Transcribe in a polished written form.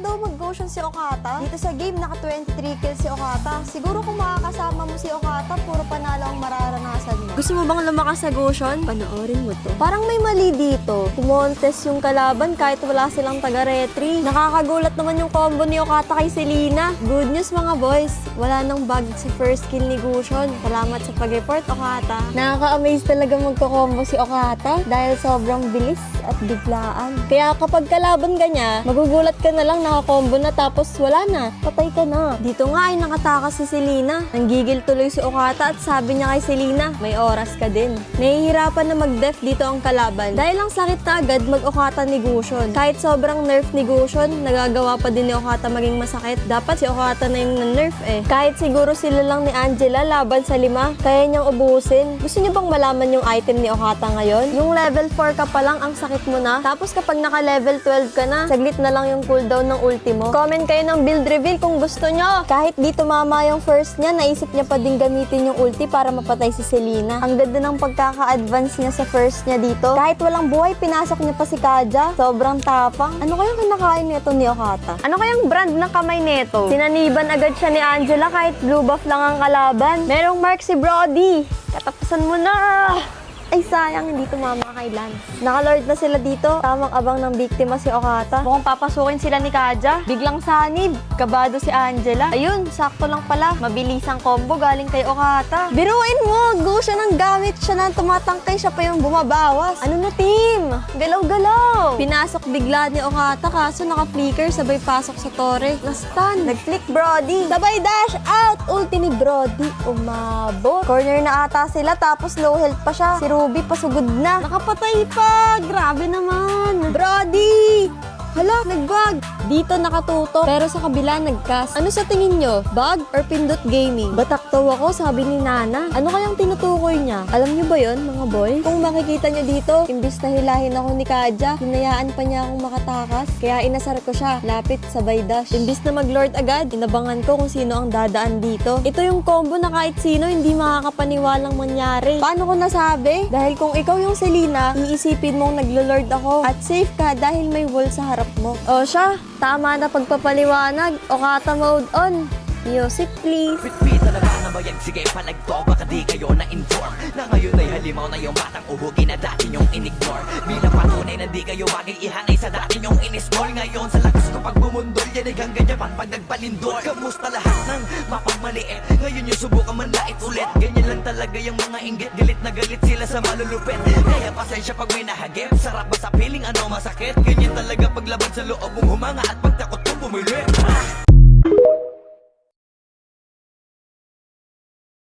daw mag-Goshen si Okata. Dito sa game, naka 23 kills si Okata. Siguro kung makakasama mo si Okata, puro panalo ang mararanasan mo. Gusto mo bang lumakas sa Goshen? Panoorin mo to. Parang may mali dito. Kumontes yung kalaban kahit wala silang taga-retry. Nakakagulat naman yung combo ni Okata kay Selena. Good news mga boys. Wala nang bug sa first kill ni Goshen. Salamat sa pag-report, Okata. Nakaka-amaze talaga magko-combo si Okata dahil sobrang bilis at biglaan. Kaya kapag kalaban ka niya, magugulat ka na lang naka-combo na tapos wala na. Patay ka na. Dito nga ay nakatakas si Selena. Nanggigil tuloy si Okata at sabi niya kay Selena, may oras ka din. Nahihirapan na mag-def dito ang kalaban. Dahil ang sakit na agad mag-Okata ni Goshen. Kahit sobrang nerf ni Goshen, nagagawa pa din ni Okata maging masakit. Dapat si Okata na yung nerf eh. Kahit siguro sila lang ni Angela laban sa 5, kaya niyang ubusin. Gusto niyo bang malaman yung item ni Okata ngayon? Yung level 4 ka pa lang, ang sakit mo na. Tapos kapag naka-level 12 ka na, saglit na lang yung cooldown ng ulti mo. Comment kayo ng build reveal kung gusto nyo. Kahit di tumama yung first niya, naisip niya pa din gamitin yung ulti para mapatay si Selena. Ang ganda ng pagkaka-advance niya sa first niya dito. Kahit walang buhay, pinasok niya pa si Kaja. Sobrang tapang. Ano kayang kinakain nito ni Okata? Ano kayang brand ng kamay nito? Sinaniban agad siya ni Angela kahit blue buff lang ang kalaban. Merong mark si Brody. Katapusan mo na! Ay sayang, hindi tumama kay Lance. Naka-lord na sila dito. Tamang abang ng biktima si Okata. Mukhang papasukin sila ni Kaja. Biglang sanib. Kabado si Angela. Ayun, sakto lang pala. Mabilisang combo galing kay Okata. Biruin mo! Goshen ang gamit siya na tumatangkay. Siya pa yung bumabawas. Ano na team? Galaw-galaw! Pinasok bigla ni Okata kaso naka-flicker sabay pasok sa tore. Na-stun. Nag-flick Brody. Sabay dash out! Ulti ni Brody. Umabot. Corner na ata sila tapos low health pa siya. Si Ruby pasugod na. Nakapatay pa! Grabe naman! Brody! Hala, nag-bug. Dito nakatutok, pero sa kabila nag-cast. Ano sa tingin nyo? Bug or pindot gaming? Bataktaw ako, sabi ni Nana. Ano kayang tinutukoy niya? Alam nyo ba yon mga boy? Kung makikita nyo dito, imbis na hilahin ako ni Kaja, hinayaan pa niya akong makatakas. Kaya inasar ko siya, lapit sabay dash. Imbis na mag-lord agad, inabangan ko kung sino ang dadaan dito. Ito yung combo na kahit sino hindi makakapaniwalang mangyari. Paano ko nasabi? Dahil kung ikaw yung Selena, iisipin mong naglo-lord ako at safe ka dahil may wall sa harap mo. O siya, tama na pagpapaliwanag. Okata mode on. Music please. Pitpita na ba na bayag? Sige palagto, baka di kayo na-inform na ngayon ay halimaw na yung batang uhugi na dati nyong in-ignore. Bilang patunay na di kayo maging ihanay sa dati nyong in-small. Ngayon sa lakas ko pag bumundol, yan ay hanggang Japan pag nagpalindol. Kamusta lahat ng mapagmaliit? Ngayon yung subukan manlait ulit. Ganyan lang talaga yung mga inggit. Galit na galit sila sa malulupit. Kaya pasensya pag may nahagip. Sarap ba sa piling ano masakit? Ganyan talaga paglaban sa loob mong humanga at pagtakot mo bumili.